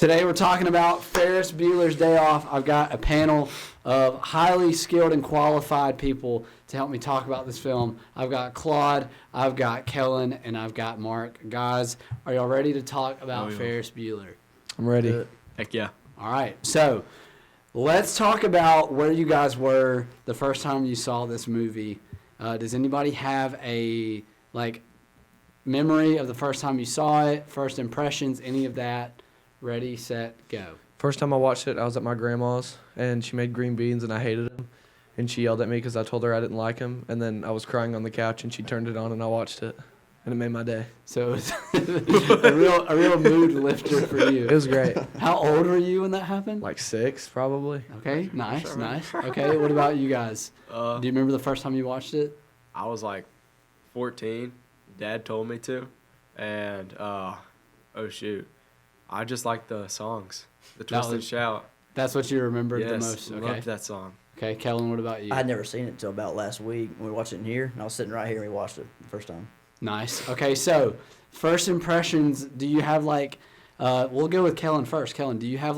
Today we're talking about Ferris Bueller's Day Off. I've got a panel of highly skilled and qualified people to help me talk about this film. I've got Claude, I've got Kellen, and I've got Mark. Guys, are y'all ready to talk about Ferris Bueller? I'm ready. Heck yeah. All right, so let's talk about where you guys were the first time you saw this movie. Does anybody have a memory of the first time you saw it, first impressions, any of that? Ready, set, go. First time I watched it, I was at my grandma's, and she made green beans, and I hated them. And she yelled at me because I told her I didn't like them. And then I was crying on the couch, and she turned it on, and I watched it. And it made my day. So it was a real mood lifter for you. It was great. How old were you when that happened? Like 6, probably. Okay, nice. Okay, what about you guys? Do you remember the first time you watched it? I was like 14. Dad told me to. And, oh shoot. I just like the songs. The Twist and Shout. That's what you remembered the most? Yes, loved that song. Okay, Kellen, what about you? I had never seen it until about last week. We watched it in here, and I was sitting right here and we watched it the first time. Nice. Okay, so first impressions, do you have we'll go with Kellen first. Kellen, do you have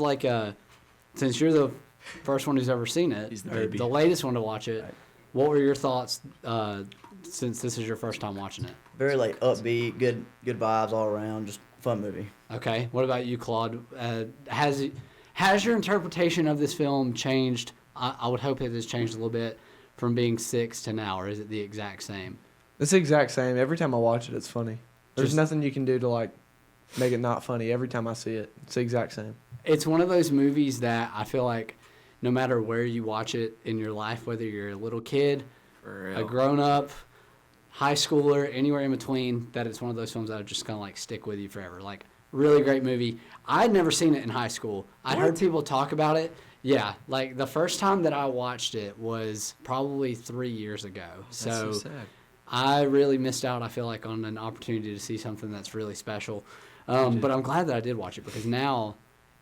since you're the first one who's ever seen it, He's the or baby. the latest one to watch it, what were your thoughts since this is your first time watching it? Very upbeat, good vibes all around, just fun movie. Okay, what about you, Claude? Has your interpretation of this film changed? I would hope it has changed a little bit from being 6 to now, or is it the exact same? It's the exact same. Every time I watch it, it's funny. There's nothing you can do to make it not funny. Every time I see it, it's the exact same. It's one of those movies that I feel like no matter where you watch it in your life, whether you're a little kid, a grown-up, high schooler, anywhere in between, that it's one of those films that are just going to stick with you forever. Really great movie. I'd never seen it in high school. I'd heard people talk about it. Yeah, the first time that I watched it was probably 3 years ago. That's so sad. I really missed out, I feel like, on an opportunity to see something that's really special. But I'm glad that I did watch it because now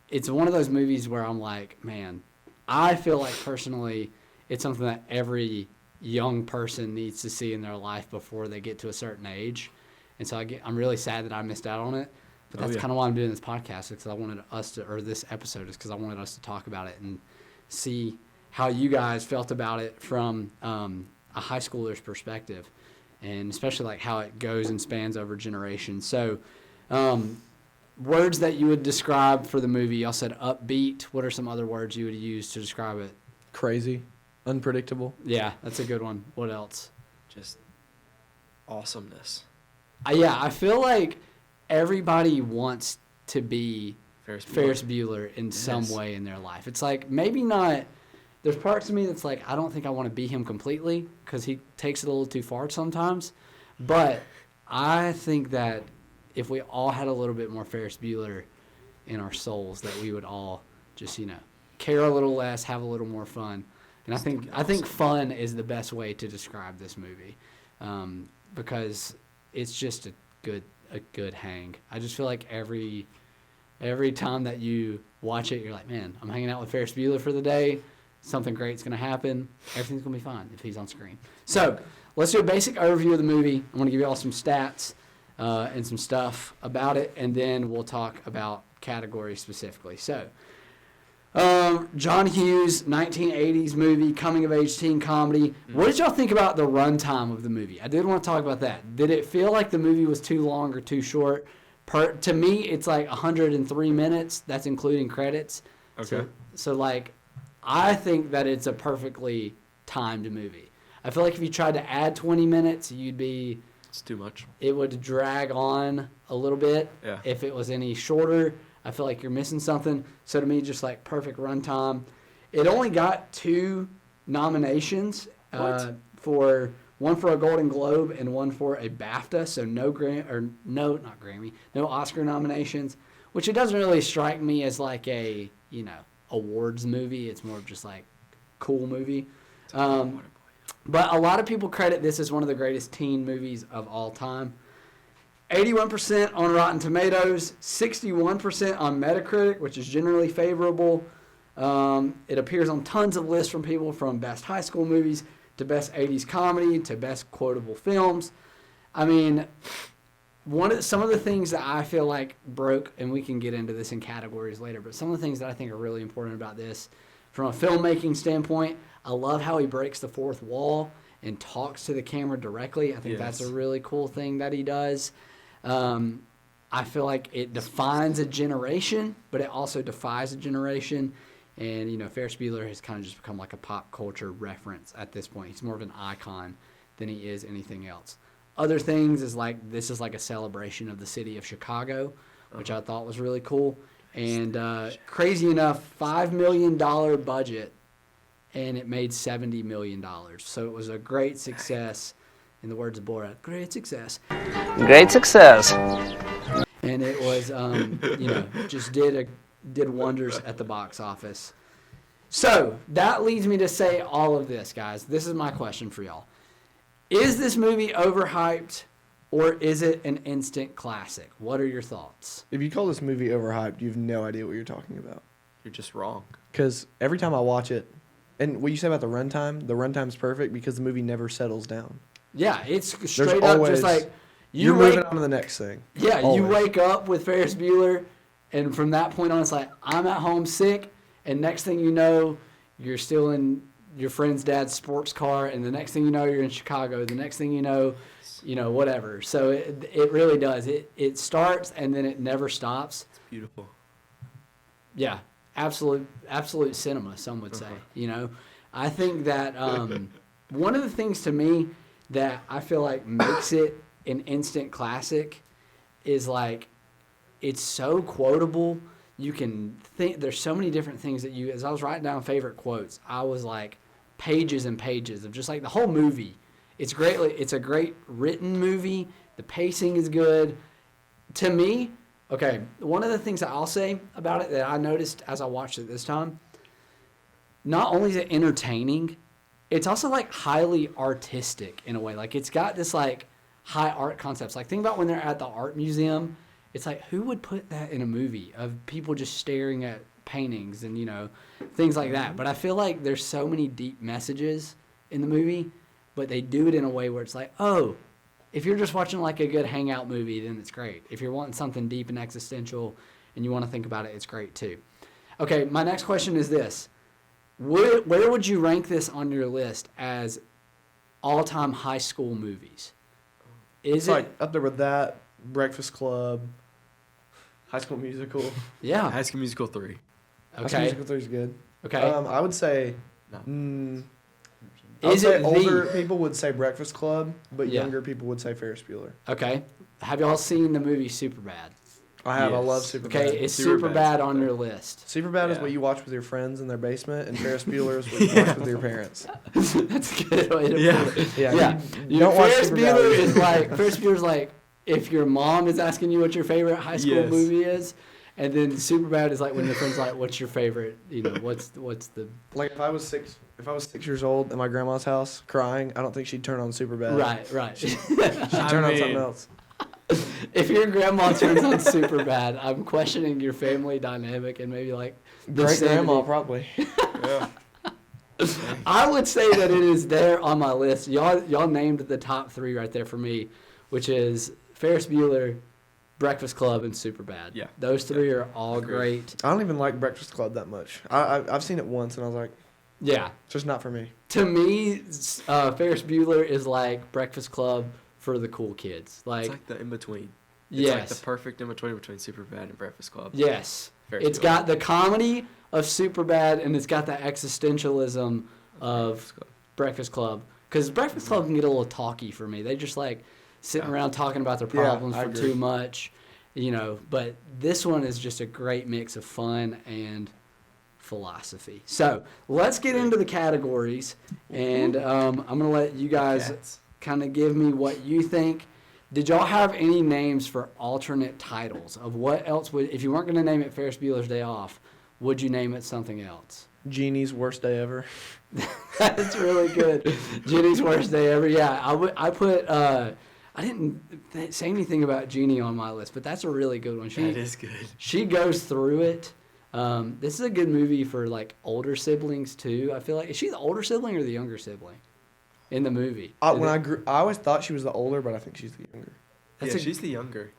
it's one of those movies where I'm like, man, I feel like personally it's something that every young person needs to see in their life before they get to a certain age. And so I'm really sad that I missed out on it. But that's kind of why I'm doing this podcast, because I wanted this episode is because I wanted us to talk about it and see how you guys felt about it from a high schooler's perspective, and especially how it goes and spans over generations. So words that you would describe for the movie, y'all said upbeat. What are some other words you would use to describe it? Crazy. Unpredictable. Yeah, that's a good one. What else? Just awesomeness. I feel like everybody wants to be Ferris Bueller in some way in their life. It's maybe not. There's parts of me that's I don't think I want to be him completely because he takes it a little too far sometimes. But I think that if we all had a little bit more Ferris Bueller in our souls, that we would all just care a little less, have a little more fun. And I think fun is the best way to describe this movie, because it's just a good hang. I just feel like every time that you watch it, you're like, man, I'm hanging out with Ferris Bueller for the day. Something great's going to happen. Everything's going to be fine if he's on screen. So let's do a basic overview of the movie. I'm going to give you all some stats and some stuff about it, and then we'll talk about categories specifically. So John Hughes, 1980s movie, coming-of-age teen comedy. What did y'all think about the runtime of the movie? I did want to talk about that. Did it feel like the movie was too long or too short? To me, it's 103 minutes. That's including credits. Okay. So I think that it's a perfectly timed movie. I feel like if you tried to add 20 minutes, It's too much. It would drag on a little bit. Yeah. If it was any shorter, I feel like you're missing something. So to me, just perfect runtime. It only got 2 nominations for one for a Golden Globe and one for a BAFTA. So no Oscar nominations, which it doesn't really strike me as a awards movie. It's more of just cool movie. But a lot of people credit this as one of the greatest teen movies of all time. 81% on Rotten Tomatoes, 61% on Metacritic, which is generally favorable. It appears on tons of lists from people from best high school movies to best 80s comedy to best quotable films. I mean, some of the things that I feel like broke, and we can get into this in categories later, but some of the things that I think are really important about this, from a filmmaking standpoint, I love how he breaks the fourth wall and talks to the camera directly. I think that's a really cool thing that he does. I feel like it defines a generation, but it also defies a generation. And, you know, Ferris Bueller has kind of just become like a pop culture reference at this point. He's more of an icon than he is anything else. Other things is like, this is like a celebration of the city of Chicago, which I thought was really cool. And crazy enough, $5 million budget, and it made $70 million. So it was a great success. In the words of Borat, great success. Great success. And it was, you know, just did wonders at the box office. So that leads me to say all of this, guys. This is my question for y'all. Is this movie overhyped, or is it an instant classic? What are your thoughts? If you call this movie overhyped, you have no idea what you're talking about. You're just wrong. Because every time I watch it, and what you say about the runtime's perfect because the movie never settles down. Yeah, it's straight up just like you're moving on to the next thing. Yeah, always. You wake up with Ferris Bueller, and from that point on, it's like, I'm at home sick, and next thing you know, you're still in your friend's dad's sports car, and the next thing you know, you're in Chicago. The next thing you know, whatever. So it really does. It starts, and then it never stops. It's beautiful. Yeah, absolute cinema, some would say. You know, I think that one of the things to me that I feel like makes it an instant classic is like, it's so quotable. You can think, there's so many different things that as I was writing down favorite quotes, I was like pages and pages of just like the whole movie. It's a great written movie. The pacing is good. To me, okay, one of the things that I'll say about it that I noticed as I watched it this time, not only is it entertaining, it's also like highly artistic in a way. Like, it's got this like high art concepts. Like, think about when they're at the art museum. It's like, who would put that in a movie of people just staring at paintings and, you know, things like that. But I feel like there's so many deep messages in the movie, but they do it in a way where it's like, oh, if you're just watching like a good hangout movie, then it's great. If you're wanting something deep and existential and you want to think about it, it's great too. Okay, my next question is this. Where would you rank this on your list as all-time high school movies? It's like up there with that, Breakfast Club, High School Musical. Yeah. High School Musical 3. Okay. High School Musical 3 is good. Okay. I would say, No. older people would say Breakfast Club, but Yeah. younger people would say Ferris Bueller. Okay. Have y'all seen the movie Superbad? I have. I Yes. love Superbad. Okay, is Superbad's Superbad on Superbad. your list? Superbad is Yeah. what you watch with your friends in their basement, and Ferris Bueller is what you watch with your parents. That's a good way to Yeah. put it. Yeah. Yeah. You don't watch Ferris Superbad. Bueller is like, Ferris Bueller's like, if your mom is asking you what your favorite high school Yes. movie is, and then Superbad is like when your friend's like, what's your favorite, you know, what's the... Like if I was 6 years old at my grandma's house crying, I don't think she'd turn on Superbad. Right. She'd turn on something else. If your grandma turns on Superbad, I'm questioning your family dynamic and maybe like... the Great grandma sanity. probably. Yeah. I would say that it is there on my list. Y'all named the top 3 right there for me, which is Ferris Bueller, Breakfast Club, and Superbad. Yeah. Those 3 are all Agreed. great. I don't even like Breakfast Club that much. I've seen it once, and I was like, Yeah. it's just not for me. To me, Ferris Bueller is like Breakfast Club for the cool kids. It's like the in-between. It's yes. like the perfect in-between between Superbad and Breakfast Club. Yes. Ferris It's Bueller. got the comedy of Superbad, and it's got the existentialism of Breakfast Club. Because Breakfast Club can get a little talky for me. They just like sitting around talking about their Yeah, problems I for agree. too much, you know. But this one is just a great mix of fun and philosophy. So let's get into the categories, and I'm gonna let you guys Cats. kind of give me what you think. Did y'all have any names for alternate titles of what else would, if you weren't gonna name it Ferris Bueller's Day Off, would you name it something else? Genie's worst day ever. That's really good. Jenny's worst day ever. Yeah, I put. I didn't say anything about Jeannie on my list, but that's a really good one. That is good. She goes through it. This is a good movie for like older siblings too. I feel like, is she the older sibling or the younger sibling in the movie? I always thought she was the older, but I think she's the younger. She's the younger.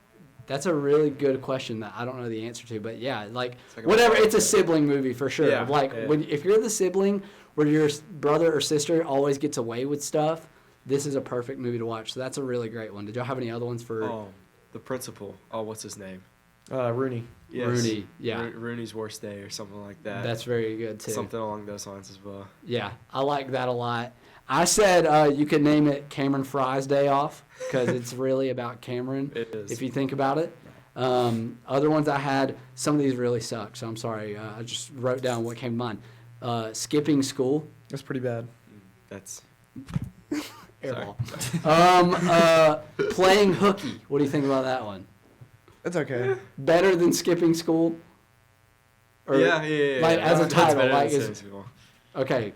That's a really good question that I don't know the answer to, but yeah, like like whatever. It's a sibling movie for sure. Yeah, Like if you're the sibling where your brother or sister always gets away with stuff, this is a perfect movie to watch. So that's a really great one. Did y'all have any other ones for? Oh, the principal. Oh, what's his name? Rooney. Yes. Rooney. Yeah. Rooney's Worst Day or something like that. That's very good too. Something along those lines as well. Yeah, I like that a lot. I said you could name it Cameron Fry's Day Off because it's really about Cameron. It is. If you think about it. Other ones I had, some of these really suck, so I'm sorry. I just wrote down what came to mind. Skipping school. That's pretty bad. That's Airball. Playing hooky. What do you think about that one? It's okay. Better than skipping school? Or, yeah. Like as a That's title, better like than is Skipping School. okay.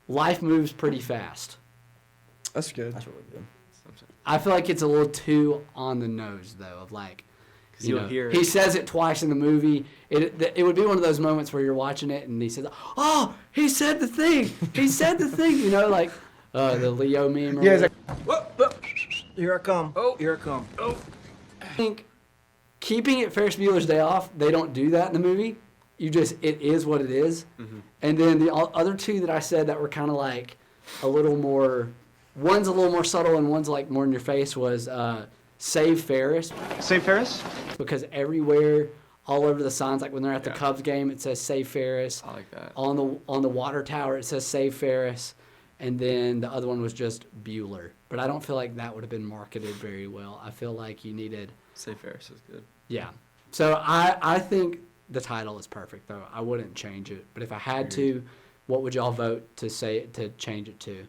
Life moves pretty fast. That's good. That's really good. I feel like it's a little too on the nose though. Of like, You'll hear he it. says it twice in the movie. It would be one of those moments where you're watching it and he says, "Oh, he said the thing. He said the thing." You know, like the Leo meme. Or Yeah, he's like, Here I come. Oh, here I come. I think keeping it Ferris Bueller's Day Off, they don't do that in the movie. It is what it is. Mm-hmm. And then the other two that I said that were kind of like a little more, one's a little more subtle and one's like more in your face was Save Ferris. Save Ferris? Because everywhere, all over the signs, like when they're at the Yeah. Cubs game, it says Save Ferris. I like that. On the water tower, it says Save Ferris. And then the other one was just Bueller. But I don't feel like that would have been marketed very well. I feel like you needed, Say Ferris is good. yeah. So I think the title is perfect, though. I wouldn't change it. But if I had to, what would y'all vote to change it to?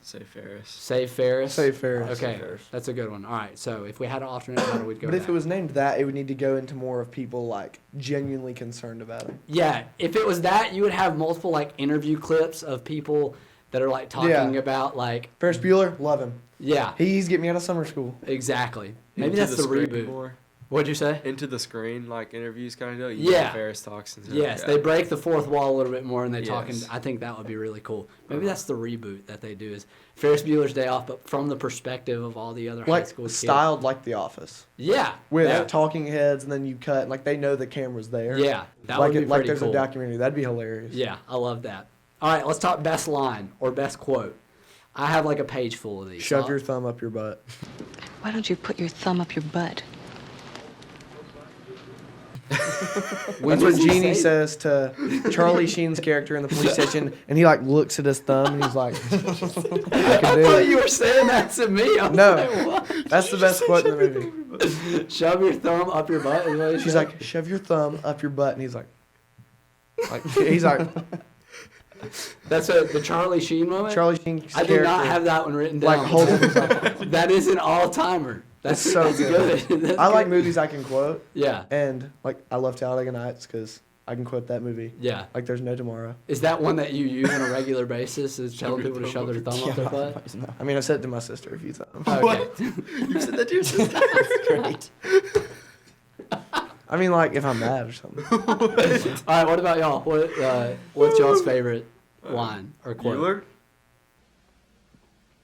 Say Ferris. Save Ferris? Save Ferris. Okay, Save Ferris. that's a good one. All right, so if we had an alternate title, we'd go But with if that. it was named that, it would need to go into more of people like genuinely concerned about it. Yeah, if it was that, you would have multiple like interview clips of people that are like talking Yeah. about like, Ferris Bueller, love him. yeah, He's getting me out of summer school. exactly. Maybe Into that's the screen reboot. more. What'd you say? Into the screen, like interviews kind of do. Yeah. Ferris talks. And stuff. Yes, Yeah. they break the fourth wall a little bit more and they talk. Yes. I think that would be really cool. Maybe that's the reboot that they do is Ferris Bueller's Day Off, but from the perspective of all the other high Like school kids. styled like The Office. Yeah. With that, talking heads and then you cut and like they know the camera's there. Yeah, that like would be like pretty there's cool. a documentary. That'd be hilarious. Yeah, I love that. All right, let's talk best line or best quote. I have like a page full of these. Shove So your thumb up your butt. Why don't you put your thumb up your butt? when That's what does he Jeannie say- says to Charlie Sheen's character in the police station, and he like looks at his thumb and he's like, "I can I do thought it." you were saying that to me. I was No. like, what? That's the best quote in the movie. Shove your thumb up your butt. Is what he She's said? like, "Shove your thumb up your butt," and he's like, he's like, That's the Charlie Sheen moment. Charlie Sheen's I did character, not have that one written down. like holding his thumb. That is an all timer. That's so that's good. good. That's I like good. movies I can quote, Yeah, and like I love Talladega Nights because I can quote that movie. yeah. Like there's no tomorrow. Is that one that you use on a regular basis? Is telling people to shove their thumb up their butt? I mean, I said it to my sister a few times. Okay. You said that to your sister. That's great. I mean, like if I'm mad or something. All right. What about y'all? What's y'all's favorite line or quote?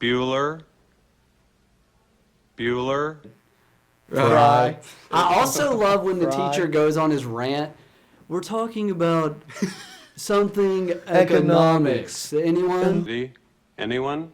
Bueller? Bueller. Fry. I also love when the Fry. teacher goes on his rant. We're talking about something Economics. economics. Anyone? The anyone?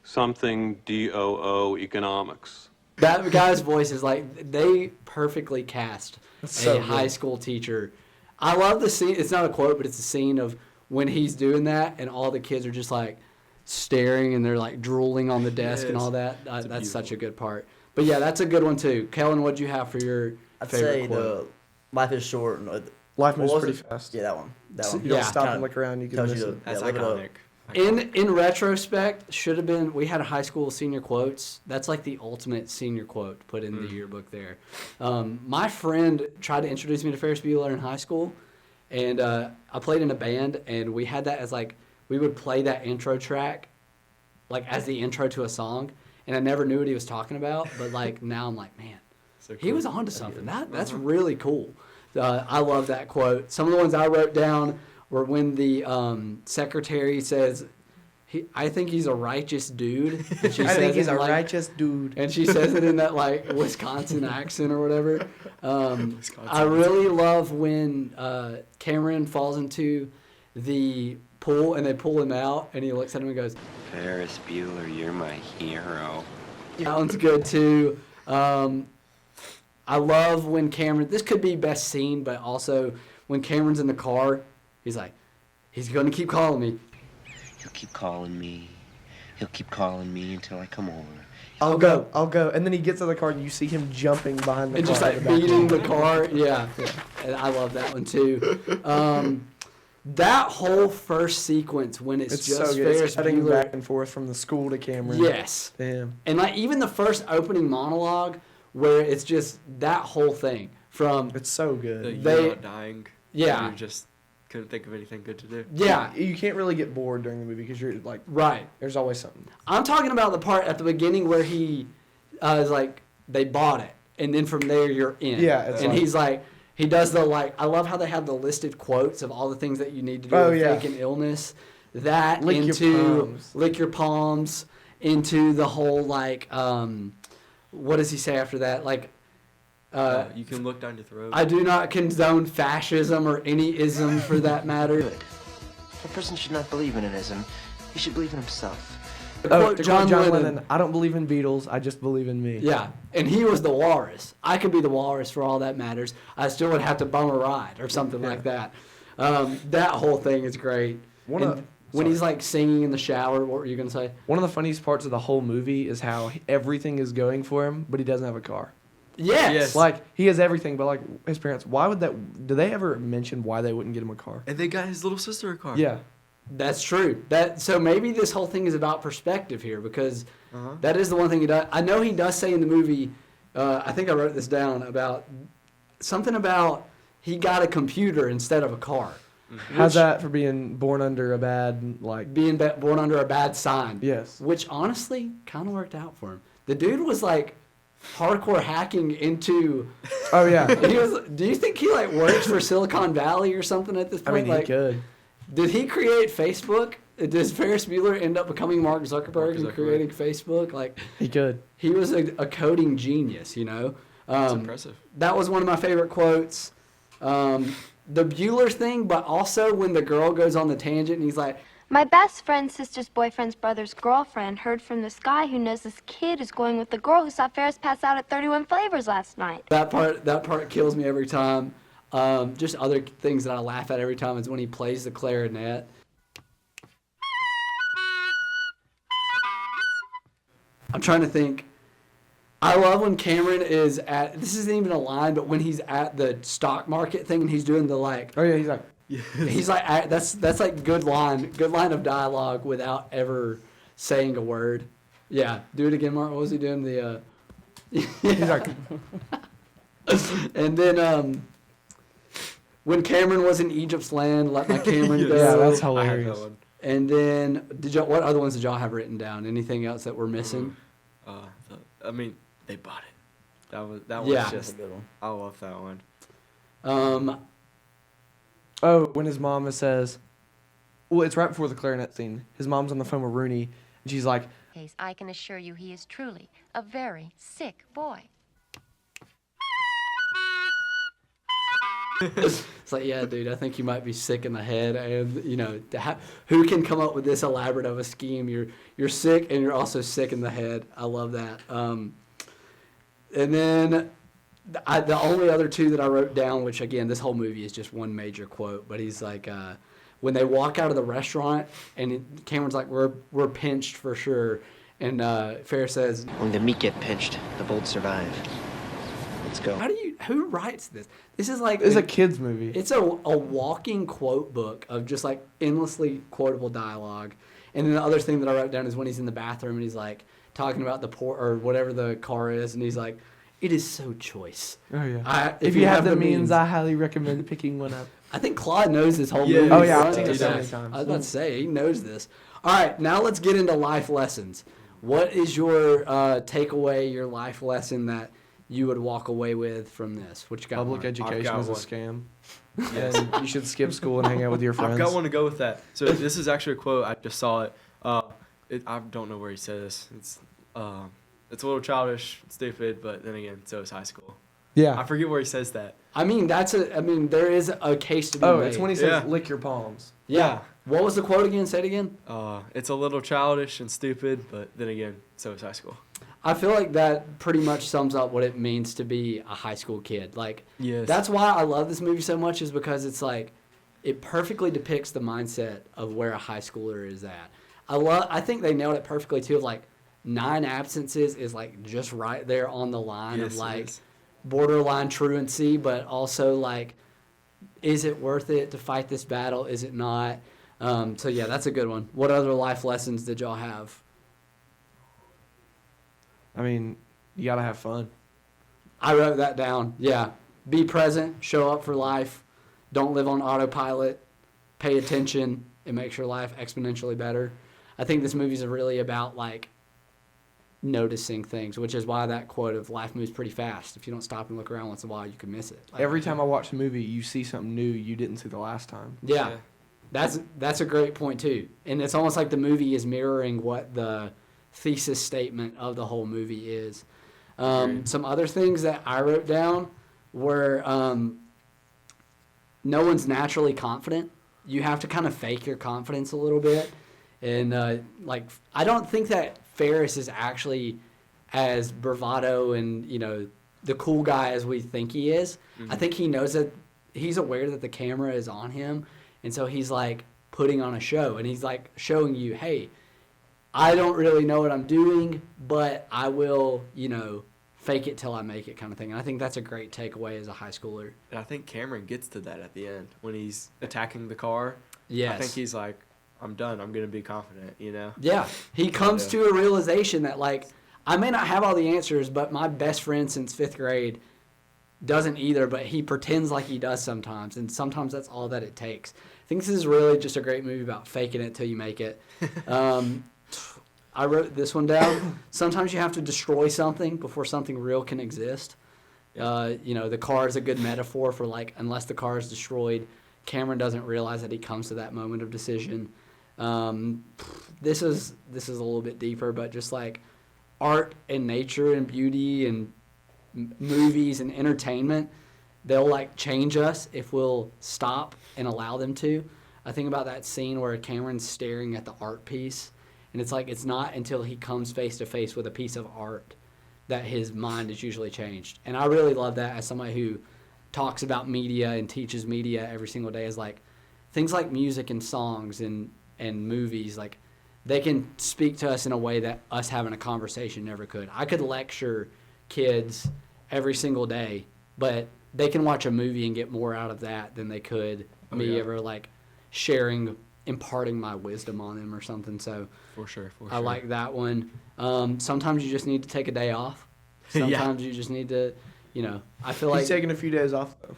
Something DOO economics. That guy's voice is like they perfectly cast That's so a good. high school teacher. I love the scene. It's not a quote, but it's a scene of when he's doing that, and all the kids are just like staring and they're like drooling on the desk and Yes. all that. It's That's such a beautiful. good part. But yeah, that's a good one too. Kellen, what'd you have for your I'd favorite say quote? the life is short. And, Life what moves was pretty it? fast. Yeah, that one. That one. You don't Yeah. stop Kinda and look around. You can tells miss you it. That's live it up. iconic. In retrospect, should have been. We had a high school senior quotes. That's like the ultimate senior quote to put in the yearbook there. My friend tried to introduce me to Ferris Bueller in high school, and I played in a band, and we had that as like we would play that intro track, like as the intro to a song, and I never knew what he was talking about. But like now I'm like, man, So he cool. was onto something. That's really cool. I love that quote. Some of the ones I wrote down were when the secretary says, I think he's a righteous dude. And she I says think he's it a like- righteous dude. And she says it in that like Wisconsin accent or whatever. I really love when Cameron falls into the pool and they pull him out and he looks at him and goes, Ferris Bueller, you're my hero. that one's good too. I love when Cameron, this could be best scene, but also when Cameron's in the car, he's like, he's going to keep calling me. He'll keep calling me. He'll keep calling me until I come over. I'll go. And then he gets in the car and you see him jumping behind the And car. just like beating the car. Yeah. And I love that one too. That whole first sequence when it's just so good. Ferris It's cutting Bueller. back and forth from the school to Cameron. Yes. Damn. And like even the first opening monologue where it's just that whole thing from It's so good. You're not dying. Yeah. You just couldn't think of anything good to do. yeah, You can't really get bored during the movie because you're like, right. there's always something. I'm talking about the part at the beginning where he is like they bought it and then from there you're in. Yeah, it's and like- he's like he does the like I love how they have the listed quotes of all the things that you need to do Oh, with yeah. fake an illness. That Lick your into palms. lick your palms into the whole like what does he say after that? Like You can look down your throat. I do not condone fascism or any ism for that matter. A person should not believe in an ism. He should believe in himself. To quote John Lennon. I don't believe in Beatles. I just believe in me. Yeah, and he was the walrus. I could be the walrus for all that matters. I still would have to bum a ride or something like that. That whole thing is great. When he's like singing in the shower, what were you gonna say? One of the funniest parts of the whole movie is how everything is going for him, but he doesn't have a car. Yes. Like he has everything, but like his parents, why would that? Do they ever mention why they wouldn't get him a car? And they got his little sister a car. Yeah. That's true. So maybe this whole thing is about perspective here because that is the one thing he does. I know he does say in the movie. I think I wrote this down about something about he got a computer instead of a car. How's that for being born under a bad like? Being born under a bad sign. Yes. Which honestly kind of worked out for him. The dude was like hardcore hacking into. Oh yeah. He was. Do you think he like works for Silicon Valley or something at this I point? mean, like, he could. Did he create Facebook? Does Ferris Bueller end up becoming Mark Zuckerberg and creating Facebook? Like He could. he was a coding genius, you know. That's impressive. That was one of my favorite quotes. The Bueller thing, but also when the girl goes on the tangent and he's like, My best friend's sister's boyfriend's brother's girlfriend heard from this guy who knows this kid is going with the girl who saw Ferris pass out at 31 Flavors last night. that part kills me every time. Just other things that I laugh at every time is when he plays the clarinet. I'm trying to think. I love when Cameron is at, this isn't even a line, but when he's at the stock market thing and he's doing the like, Oh yeah, he's like. that's like good line of dialogue without ever saying a word. Yeah, do it again, Mark. What was he doing? He's like. And then when Cameron was in Egypt's land, let my Cameron go. Yeah, that's I had that hilarious. one. And then what other ones did y'all have written down? Anything else that we're missing? I mean, they bought it. That was Yeah. just. That's a good one. I love that one. Oh, when his mama says, well, it's right before the clarinet scene. His mom's on the phone with Rooney, and she's like, I can assure you he is truly a very sick boy. It's like, yeah, dude, I think you might be sick in the head, and you know, who can come up with this elaborate of a scheme? You're sick, and you're also sick in the head. I love that. And then the only other two that I wrote down, which again, this whole movie is just one major quote, but he's like, when they walk out of the restaurant, and Cameron's like, we're pinched for sure, and Ferris says, When the meat get pinched, the bold survive. Let's go. who writes this? This is like it's a kid's movie. It's a walking quote book of just like endlessly quotable dialogue. And then the other thing that I wrote down is when he's in the bathroom and he's like talking about the or whatever the car is, and he's like, "It is so choice." Oh yeah. If you have the means, I highly recommend picking one up. I think Claude knows this whole Yeah. movie. Oh yeah, front I've seen to it so back. many times. I was about to say he knows this. All right, now let's get into life lessons. What is your takeaway, your life lesson that you would walk away with from this? What you got? Public Mark? education got is a one. scam. Yes. And you should skip school and hang out with your friends. I've got one to go with that. So this is actually a quote. I just saw it. I don't know where he says it's a little childish, stupid, but then again, so is high school. Yeah. I forget where he says that. I mean, there is a case to be made. Oh, it's when he says lick your palms. Yeah. What was the quote again? Say it again. It's a little childish and stupid, but then again, so is high school. I feel like that pretty much sums up what it means to be a high school kid. Like, yes. That's why I love this movie so much, is because it's like, it perfectly depicts the mindset of where a high schooler is at. I think they nailed it perfectly too. Of like 9 absences is like just right there on the line of like borderline truancy, but also like, is it worth it to fight this battle? Is it not? So yeah, that's a good one. What other life lessons did y'all have? I mean, you gotta have fun. I wrote that down. Yeah. Be present, show up for life, don't live on autopilot, pay attention, it makes your life exponentially better. I think this movie's really about like noticing things, which is why that quote of life moves pretty fast. If you don't stop and look around once in a while, you can miss it. Like, Every time I watch a movie, you see something new you didn't see the last time. Yeah. That's a great point too. And it's almost like the movie is mirroring what the thesis statement of the whole movie is. Some other things that I wrote down were no one's naturally confident. You have to kind of fake your confidence a little bit. And I don't think that Ferris is actually as bravado and, the cool guy as we think he is. Mm-hmm. I think he knows that he's aware that the camera is on him. And so he's like putting on a show, and he's like showing you, hey, I don't really know what I'm doing, but I will, fake it till I make it kind of thing. And I think that's a great takeaway as a high schooler. And I think Cameron gets to that at the end when he's attacking the car. Yes. I think he's like, I'm done. I'm going to be confident, Yeah. He comes to a realization that, like, I may not have all the answers, but my best friend since 5th grade doesn't either, but he pretends like he does sometimes, and sometimes that's all that it takes. I think this is really just a great movie about faking it till you make it. I wrote this one down. Sometimes you have to destroy something before something real can exist. The car is a good metaphor for, like, unless the car is destroyed, Cameron doesn't realize that he comes to that moment of decision. This is a little bit deeper, but just like art and nature and beauty and movies and entertainment, they'll like change us if we'll stop and allow them to. I think about that scene where Cameron's staring at the art piece, and it's like it's not until he comes face to face with a piece of art that his mind is usually changed. And I really love that as somebody who talks about media and teaches media every single day, is like things like music and songs and movies, like they can speak to us in a way that us having a conversation never could. I could lecture kids every single day, but they can watch a movie and get more out of that than they could ever like imparting my wisdom on them or something. So for sure. I like that one. Sometimes you just need to take a day off. Sometimes you just need to, I feel like he's taking a few days off though.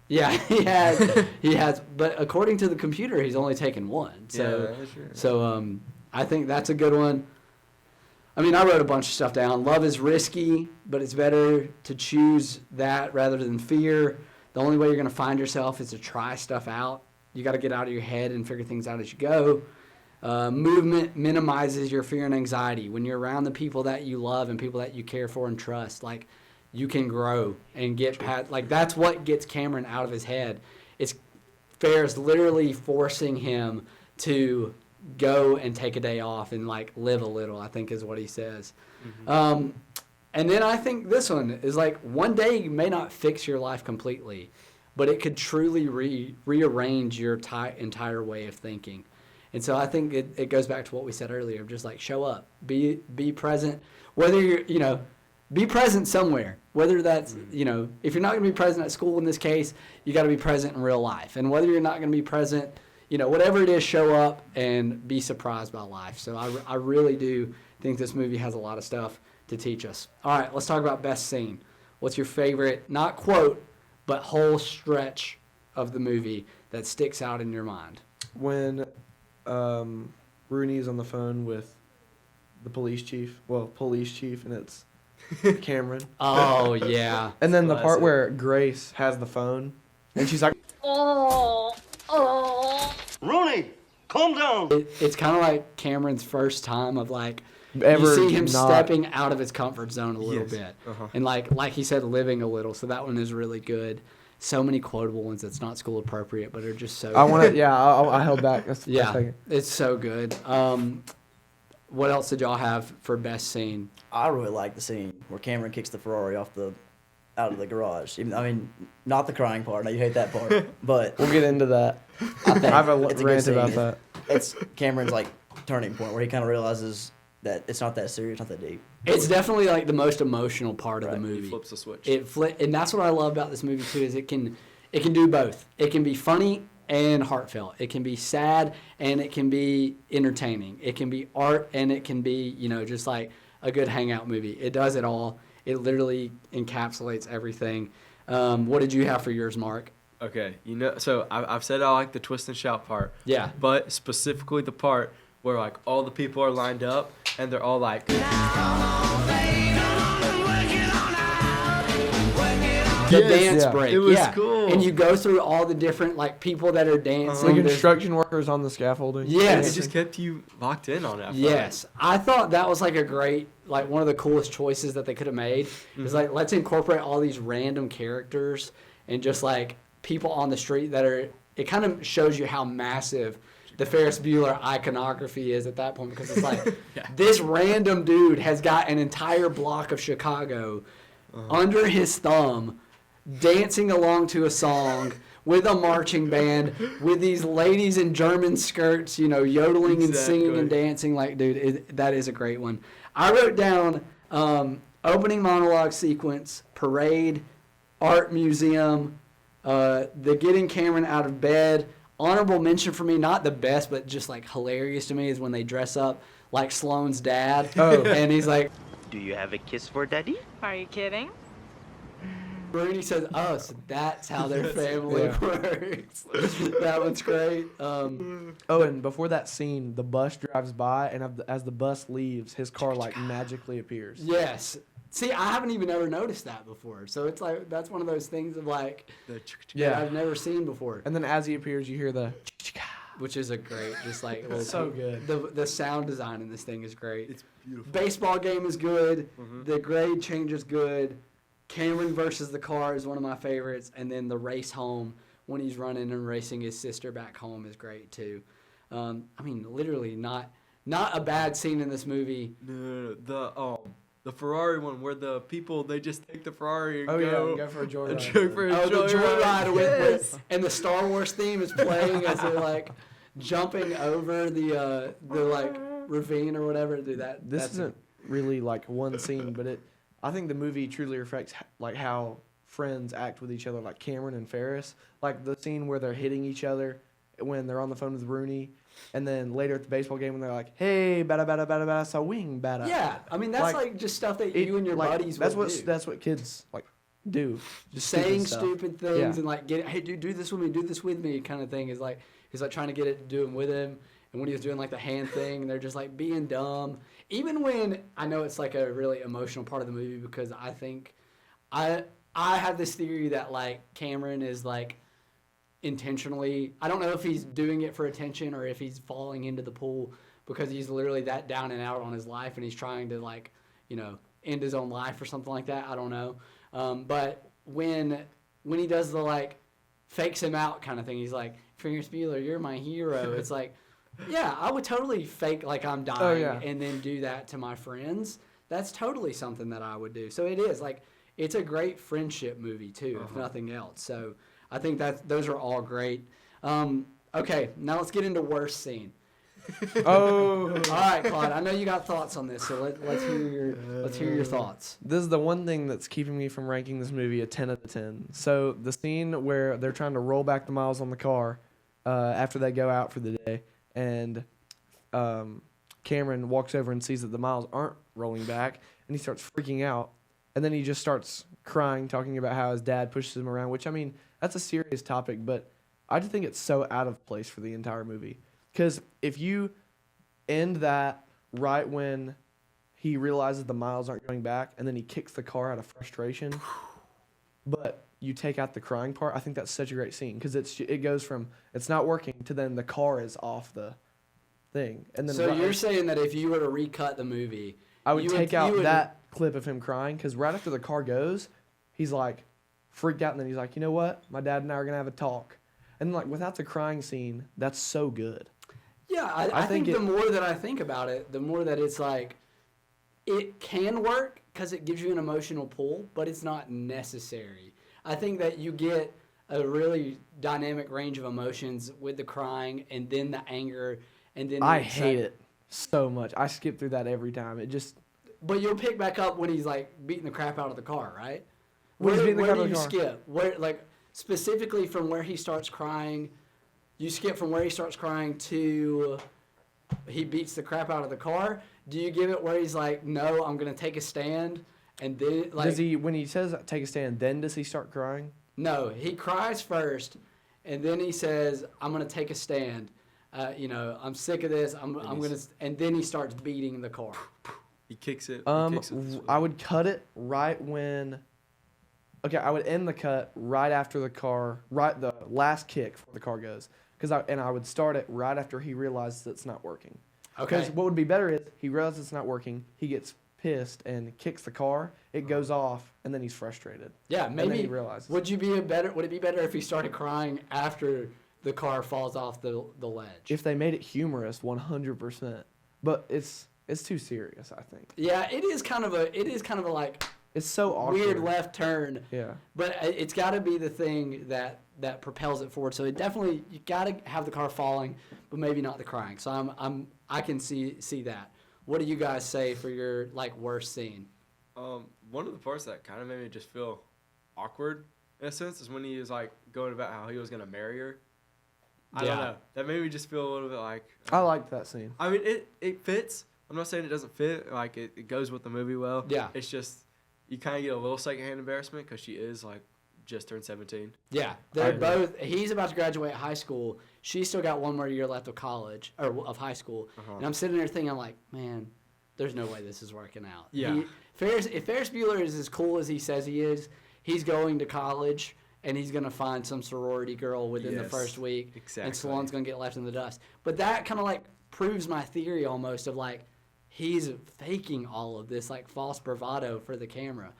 Yeah, he has. But according to the computer, he's only taken one. So, I think that's a good one. I mean, I wrote a bunch of stuff down. Love is risky, but it's better to choose that rather than fear. The only way you're going to find yourself is to try stuff out. You got to get out of your head and figure things out as you go. Movement minimizes your fear and anxiety. When you're around the people that you love and people that you care for and trust, like, you can grow and get past, like, that's what gets Cameron out of his head. It's Ferris literally forcing him to go and take a day off and, like, live a little, I think is what he says. Mm-hmm. And then I think this one is like, one day may not fix your life completely, but it could truly rearrange your entire way of thinking. And so I think it goes back to what we said earlier, just like show up, be present, whether you're, be present somewhere, whether that's, if you're not going to be present at school in this case, you got to be present in real life. And whether you're not going to be present, whatever it is, show up and be surprised by life. So I really do think this movie has a lot of stuff to teach us. All right, let's talk about best scene. What's your favorite, not quote, but whole stretch of the movie that sticks out in your mind? When Rooney is on the phone with the police chief, and it's Cameron. Oh, yeah. And then the part where Grace has the phone, and she's like, Rooney, Calm down. It's kind of like Cameron's first time of like Ever you see him not- stepping out of his comfort zone a little Yes. bit, Uh-huh. and like he said, living a little. So that one is really good. So many quotable ones that's not school appropriate, but are just so. I want to. Yeah, I held back. A Yeah, second. it's so good. What else did y'all have for best scene? I really like the scene where Cameron kicks the Ferrari out of the garage. I mean, not the crying part. I know you hate that part, but We'll get into that. I think I have a it's a rant good about scene. that. It's Cameron's like turning point where he kind of realizes that it's not that serious, not that deep. It's definitely like the most emotional part of the Right. movie. He flips the switch. And that's what I love about this movie too. Is it can do both. It can be funny and heartfelt. It can be sad and it can be entertaining. It can be art and it can be just like a good hangout movie. It does it all. It literally encapsulates everything. What did you have for yours, Mark? Okay, so I've said I like the twist and shout part. Yeah. But specifically the part where like all the people are lined up and they're all like, The Yes, dance yeah. break. It was yeah. cool. And you go through all the different like people that are dancing. The There's- construction workers on the scaffolding. Yes. it just kept you locked in on it. I felt Yes, I thought that was like a great, like one of the coolest choices that they could have made. Is like let's incorporate all these random characters and just like people on the street that are. It kind of shows you how massive the Ferris Bueller iconography is at that point because it's like this random dude has got an entire block of Chicago under his thumb, dancing along to a song. With a marching band, with these ladies in German skirts, yodeling and singing and Exactly. dancing. Like, dude, that is a great one. I wrote down opening monologue sequence, parade, art museum, the getting Cameron out of bed. Honorable mention for me, not the best, but just like hilarious to me, is when they dress up like Sloane's dad. Oh. And he's like, Do you have a kiss for Daddy? Are you kidding? Bruni says, "Oh, so that's how their family Yeah. works." That one's great. Oh, and before that scene, the bus drives by, and as the bus leaves, his car like magically appears. Yes. See, I haven't even ever noticed that before. So it's like that's one of those things of like that Yeah. I've never seen before. And then as he appears, you hear the. Which is a great, just like So good. The sound design in this thing is great. It's beautiful. Baseball game is good. Mhm. The grade change is good. Cameron versus the car is one of my favorites, and then the race home when he's running and racing his sister back home is great too. I mean, literally not a bad scene in this movie. No, the Ferrari one where the people they just take the Ferrari and Oh yeah, go, and go for a joyride. and go for a Oh, the joyride. joyride Yes. and the Star Wars theme is playing as they're like jumping over the like ravine or whatever. Do that. This that's isn't really like one scene, but I think the movie truly reflects like how friends act with each other, like Cameron and Ferris. Like the scene where they're hitting each other when they're on the phone with Rooney, and then later at the baseball game when they're like, "Hey, bada bada bada bada, so wing bada." Yeah, I mean that's like just stuff that you and your like, buddies That's would what do. that's what kids like do. Just Saying stuff. stupid things Yeah. and like hey dude, do this with me, do this with me kind of thing is like he's like trying to get it to do him with him. And when he was doing like the hand thing, and they're just like being dumb. Even when I know it's like a really emotional part of the movie because I think I have this theory that like Cameron is like intentionally. I don't know if he's doing it for attention or if he's falling into the pool because he's literally that down and out on his life and he's trying to like end his own life or something like that. I don't know. But when he does the like fakes him out kind of thing, he's like, Ferris Bueller, you're my hero. It's like, yeah, I would totally fake like I'm dying and then do that to my friends. That's totally something that I would do. So it is like, it's a great friendship movie too, if nothing else. So I think those are all great. Okay, now let's get into worst scene. Oh. All right, Claude. I know you got thoughts on this, so let's hear your thoughts. This is the one thing that's keeping me from ranking this movie a 10 out of 10. So the scene where they're trying to roll back the miles on the car after they go out for the day, and Cameron walks over and sees that the miles aren't rolling back, and he starts freaking out, and then he just starts crying, talking about how his dad pushes him around, which, I mean, that's a serious topic, but I just think it's so out of place for the entire movie. Because if you end that right when he realizes the miles aren't going back, and then he kicks the car out of frustration, but you take out the crying part, I think that's such a great scene. Because it goes from it's not working to then the car is off the thing. And then So you're saying that if you were to recut the movie, I would you take you out would- that clip of him crying, because right after the car goes, he's like freaked out, and then he's like, you know what? My dad and I are gonna have a talk. And like without the crying scene, that's so good. Yeah, I think the more that I think about it, the more that it's like, it can work because it gives you an emotional pull, but it's not necessary. I think that you get a really dynamic range of emotions with the crying and then the anger and then I hate it so much. I skip through that every time. It just. But you'll pick back up when he's like beating the crap out of the car, right? When he's beating the crap out of the car. Where do you skip? Where, like, specifically from where he starts crying, you skip from where he starts crying to he beats the crap out of the car. Do you give it where he's like, no, I'm gonna take a stand, and then like? Does he, when he says take a stand, then does he start crying? No, he cries first, and then he says, I'm gonna take a stand. I'm sick of this. I'm gonna, and then he starts beating the car. He kicks it. I would cut it right when. Okay, I would end the cut right after the last kick before the car goes, and I would start it right after he realizes it's not working. Okay. Because what would be better is he realizes it's not working, he gets pissed and kicks the car, it goes off, and then he's frustrated. Yeah, maybe. And then he realizes. Would it be better if he started crying after the car falls off the ledge? If they made it humorous, 100%, but it's too serious, I think. Yeah, it is kind of a like. It's so awkward. Weird left turn. Yeah. But it's got to be the thing that propels it forward. So it definitely, you got to have the car falling, but maybe not the crying. So I can see that. What do you guys say for your like worst scene? One of the parts that kind of made me just feel awkward in a sense is when he was like going about how he was gonna marry her. I don't know. That made me just feel a little bit like. I liked that scene. I mean, it fits. I'm not saying it doesn't fit. Like it goes with the movie well. Yeah. It's just you kind of get a little secondhand embarrassment because she is like just turned 17. Yeah, they're both. He's about to graduate high school. She's still got one more year left of college or of high school. And I'm sitting there thinking, I'm like, man, there's no way this is working out. Yeah. If Ferris Bueller is as cool as he says he is, he's going to college and he's gonna find some sorority girl within the first week. Exactly. And Stallone gonna get left in the dust. But that kind of like proves my theory almost of like he's faking all of this like false bravado for the camera.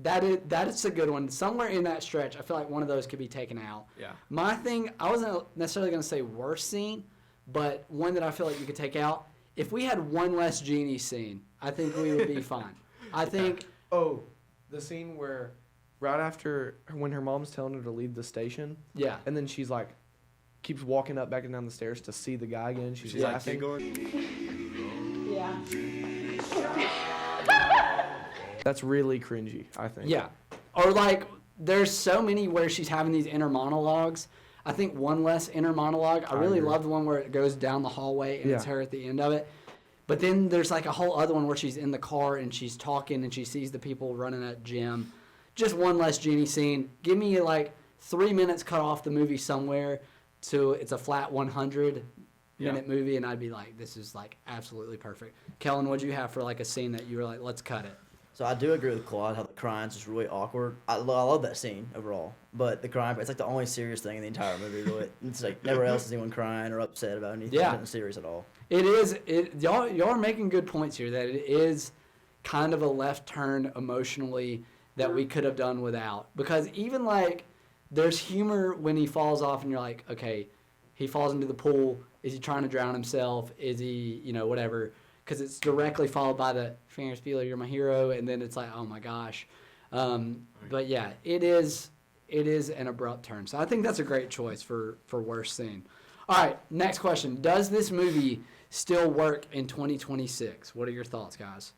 That is a good one. Somewhere in that stretch, I feel like one of those could be taken out. Yeah. My thing, I wasn't necessarily going to say worst scene, but one that I feel like you could take out. If we had one less genie scene, I think we would be fine. I think. Oh, the scene where right after when her mom's telling her to leave the station. Yeah. And then she's like, keeps walking up back and down the stairs to see the guy again. She's like laughing. giggling. Yeah. That's really cringy, I think. Yeah. Or like, there's so many where she's having these inner monologues. I think one less inner monologue. I really love the one where it goes down the hallway and it's her at the end of it. But then there's like a whole other one where she's in the car and she's talking and she sees the people running at gym. Just one less genie scene. Give me like 3 minutes cut off the movie somewhere to it's a flat 100-minute movie, and I'd be like, this is like absolutely perfect. Kellen, what'd you have for like a scene that you were like, let's cut it? So I do agree with Claude how the crying's just really awkward. I love that scene overall, but the crying, it's like the only serious thing in the entire movie. Really, it's like never else is anyone crying or upset about anything. Yeah. Nothing serious at all. It is. Y'all are making good points here. That it is kind of a left turn emotionally that we could have done without. Because even like there's humor when he falls off, and you're like, okay, he falls into the pool. Is he trying to drown himself? Is he, whatever? Because it's directly followed by the Ferris Bueller, you're my hero, and then it's like, oh my gosh. But yeah, it is an abrupt turn. So I think that's a great choice for worst scene. All right, next question. Does this movie still work in 2026? What are your thoughts, guys?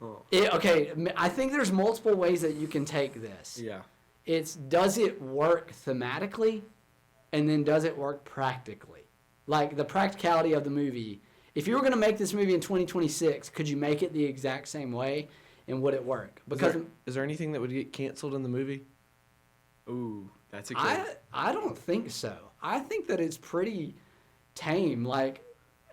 Oh. Okay, I think there's multiple ways that you can take this. Yeah. It's does it work thematically, and then does it work practically? Like the practicality of the movie. If you were going to make this movie in 2026, could you make it the exact same way, and would it work? Because is there anything that would get canceled in the movie? Ooh, that's a good. I don't think so. I think that it's pretty tame. Like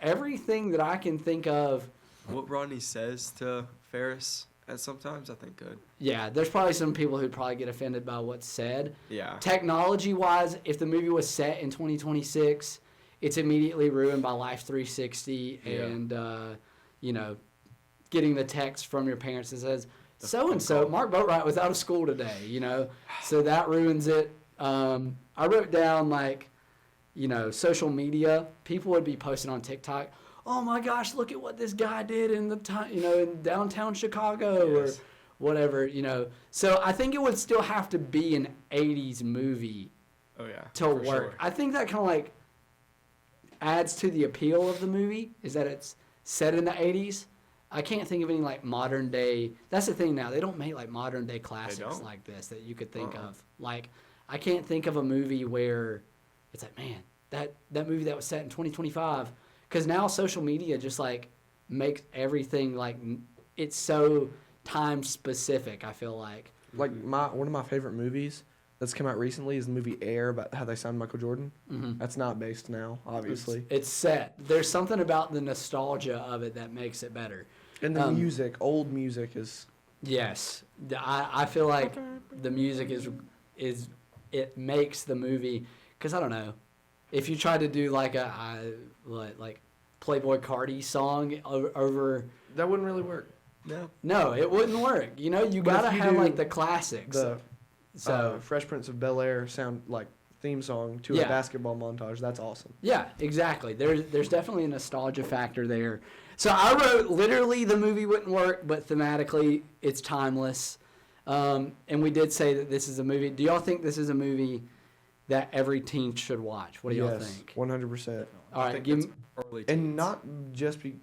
everything that I can think of. What Rodney says to Ferris at sometimes, I think could. Yeah, there's probably some people who'd probably get offended by what's said. Yeah. Technology-wise, if the movie was set in 2026, it's immediately ruined by Life 360 and getting the text from your parents that says so and so Mark Boatwright was out of school today, so that ruins it. I wrote down social media. People would be posting on TikTok, oh my gosh, look at what this guy did in in downtown Chicago or whatever, So I think it would still have to be an 80s movie to work. Sure. I think that kind of adds to the appeal of the movie is that it's set in the 80s. I can't think of any modern day. That's the thing now. They don't make modern day classics like this that you could think of. I can't think of a movie where it's man, that movie that was set in 2025. Because now social media just makes everything it's so time specific. I feel like one of my favorite movies that's come out recently is the movie Air, about how they signed Michael Jordan. Mm-hmm. That's not based now, obviously. It's set. There's something about the nostalgia of it that makes it better. And the music, old music is. Yes, I feel like the music is it makes the movie, because I don't know, if you try to do a Playboy Cardi song over. That wouldn't really work. No, it wouldn't work. You gotta have the classics. So Fresh Prince of Bel-Air sound theme song to a basketball montage. That's awesome. Yeah, exactly. There's definitely a nostalgia factor there. So I wrote literally the movie wouldn't work, but thematically it's timeless. And we did say that this is a movie. Do y'all think this is a movie that every teen should watch? What do y'all think? 100%. All right, early teens. And not just be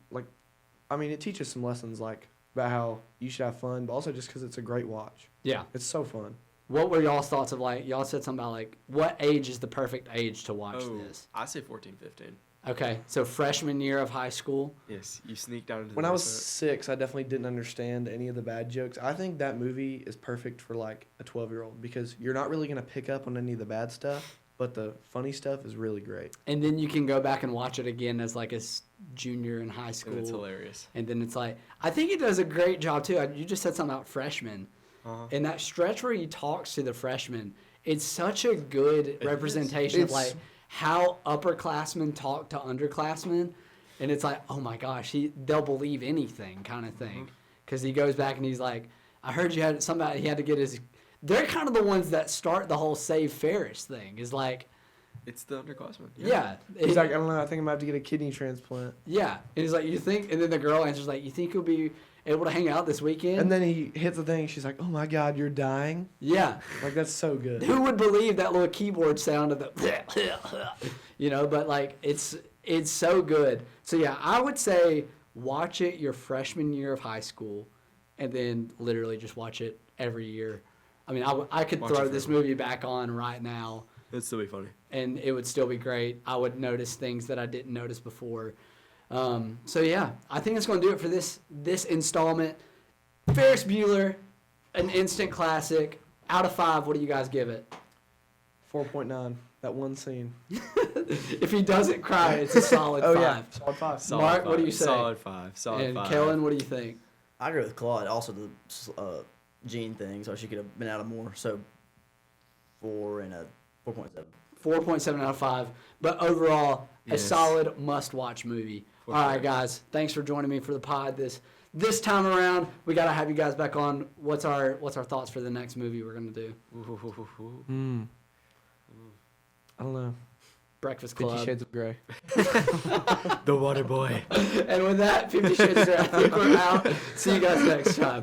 it teaches some lessons about how you should have fun, but also just because it's a great watch. Yeah. It's so fun. What were y'all's thoughts of y'all said something about what age is the perfect age to watch this? I say 14, 15. Okay, so freshman year of high school. Yes, you sneak down into When I was 6, I definitely didn't understand any of the bad jokes. I think that movie is perfect for a 12-year-old because you're not really going to pick up on any of the bad stuff, but the funny stuff is really great. And then you can go back and watch it again as a junior in high school. And it's hilarious. And then it's I think it does a great job too. You just said something about freshmen. Uh-huh. And that stretch where he talks to the freshmen, it's such a good representation of how upperclassmen talk to underclassmen. And it's oh my gosh, they'll believe anything kind of thing. Because he goes back and he's I heard he had to get his. They're kind of the ones that start the whole Save Ferris thing. Is it's the underclassmen. Yeah. He's I don't know, I think I'm going to have to get a kidney transplant. Yeah. And he's you think, and then the girl answers you think you'll be able to hang out this weekend? And then he hits the thing, she's oh my God, you're dying? Yeah. That's so good. Who would believe that little keyboard sound of the, but it's so good. So yeah, I would say watch it your freshman year of high school and then literally just watch it every year. I mean, I could throw this movie back on right now. It'd still be funny. And it would still be great. I would notice things that I didn't notice before. So yeah, I think that's going to do it for this installment. Ferris Bueller, an instant classic. Out of 5, what do you guys give it? 4.9. That one scene. If he doesn't cry, it's a solid 5. Yeah, solid 5. Solid Mark, 5. what do you say? Solid 5. Solid and 5. Kellen, what do you think? I agree with Claude. Also, the Jean thing, so she could have been out of more. So 4 and a 4.7. 4.7 out of 5. But overall, a solid must-watch movie. All right, guys. Thanks for joining me for the pod this time around. We got to have you guys back on. What's our thoughts for the next movie we're going to do? I don't know. Breakfast Club. 50 Shades of Grey. The Water Boy. And with that, 50 Shades of Grey, I think we're out. See you guys next time.